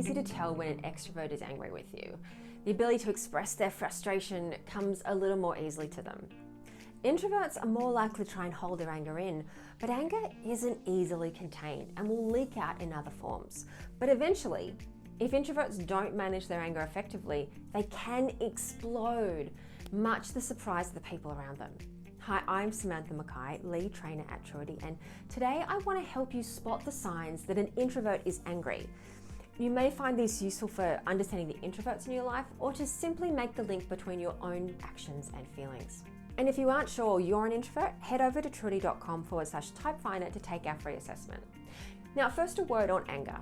easy to tell when an extrovert is angry with you. The ability to express their frustration comes a little more easily to them. Introverts are more likely to try and hold their anger in, but anger isn't easily contained and will leak out in other forms. But eventually, if introverts don't manage their anger effectively, they can explode, much to the surprise of the people around them. Hi, I'm Samantha Mackay, lead trainer at Truity, and today I want to help you spot the signs that an introvert is angry. You may find this useful for understanding the introverts in your life, or to simply make the link between your own actions and feelings. And if you aren't sure you're an introvert, head over to truity.com/typefinder to take our free assessment. Now, first a word on anger.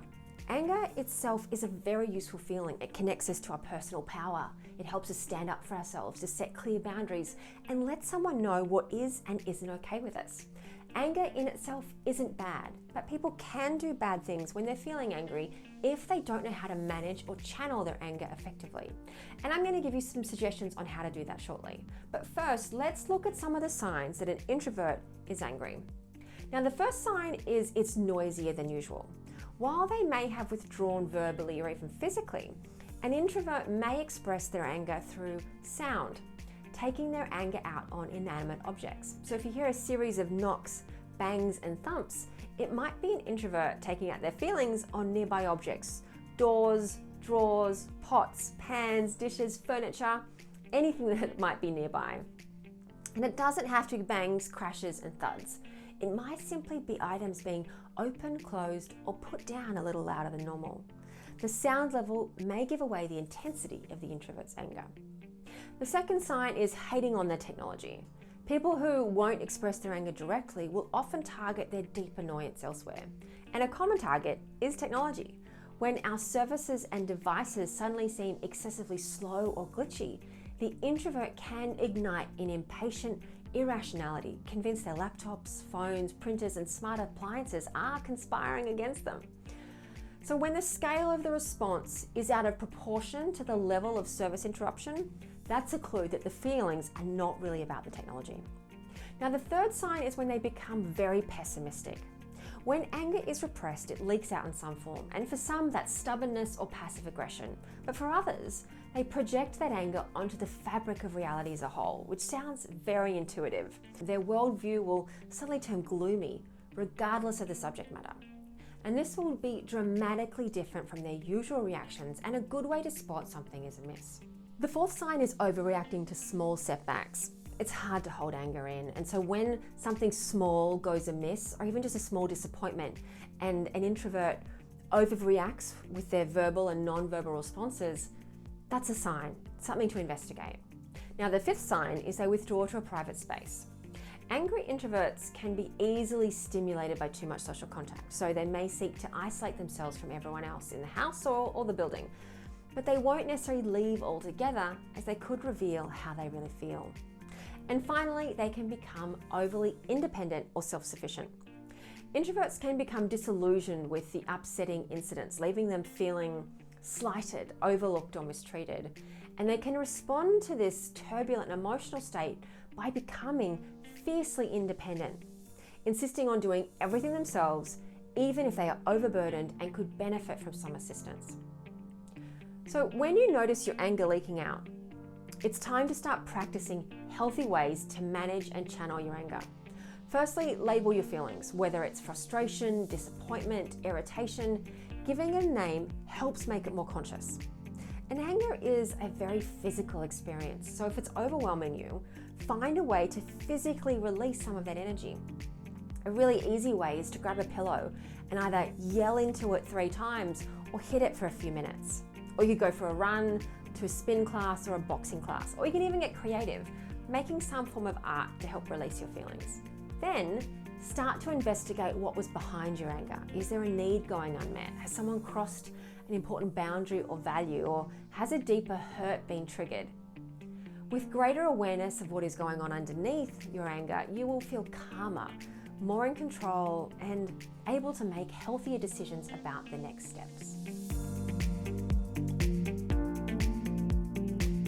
Anger itself is a very useful feeling. It connects us to our personal power. It helps us stand up for ourselves, to set clear boundaries, and let someone know what is and isn't okay with us. Anger in itself isn't bad, but people can do bad things when they're feeling angry if they don't know how to manage or channel their anger effectively. And I'm going to give you some suggestions on how to do that shortly. But first, let's look at some of the signs that an introvert is angry. Now, the first sign is it's noisier than usual. While they may have withdrawn verbally or even physically, an introvert may express their anger through sound, taking their anger out on inanimate objects. So if you hear a series of knocks, bangs, and thumps, it might be an introvert taking out their feelings on nearby objects: doors, drawers, pots, pans, dishes, furniture, anything that might be nearby. And it doesn't have to be bangs, crashes, and thuds. It might simply be items being opened, closed, or put down a little louder than normal. The sound level may give away the intensity of the introvert's anger. The second sign is hating on their technology. People who won't express their anger directly will often target their deep annoyance elsewhere. And a common target is technology. When our services and devices suddenly seem excessively slow or glitchy, the introvert can ignite in impatient irrationality, convinced their laptops, phones, printers, and smart appliances are conspiring against them. So when the scale of the response is out of proportion to the level of service interruption, that's a clue that the feelings are not really about the technology. Now, the third sign is when they become very pessimistic. When anger is repressed, it leaks out in some form, and for some, that's stubbornness or passive aggression. But for others, they project that anger onto the fabric of reality as a whole, which sounds very intuitive. Their worldview will suddenly turn gloomy, regardless of the subject matter. And this will be dramatically different from their usual reactions, and a good way to spot something is amiss. The fourth sign is overreacting to small setbacks. It's hard to hold anger in, and so when something small goes amiss, or even just a small disappointment, and an introvert overreacts with their verbal and non-verbal responses, that's a sign, something to investigate. Now, the fifth sign is they withdraw to a private space. Angry introverts can be easily stimulated by too much social contact, so they may seek to isolate themselves from everyone else in the house or the building. But they won't necessarily leave altogether, as they could reveal how they really feel. And finally, they can become overly independent or self-sufficient. Introverts can become disillusioned with the upsetting incidents, leaving them feeling slighted, overlooked, or mistreated. And they can respond to this turbulent emotional state by becoming fiercely independent, insisting on doing everything themselves, even if they are overburdened and could benefit from some assistance. So when you notice your anger leaking out, it's time to start practicing healthy ways to manage and channel your anger. Firstly, label your feelings, whether it's frustration, disappointment, irritation. Giving it a name helps make it more conscious. And anger is a very physical experience, so if it's overwhelming you, find a way to physically release some of that energy. A really easy way is to grab a pillow and either yell into it 3 times or hit it for a few minutes. Or you go for a run, to a spin class or a boxing class, or you can even get creative, making some form of art to help release your feelings. Then start to investigate what was behind your anger. Is there a need going unmet? Has someone crossed an important boundary or value, or has a deeper hurt been triggered? With greater awareness of what is going on underneath your anger, you will feel calmer, more in control, and able to make healthier decisions about the next steps.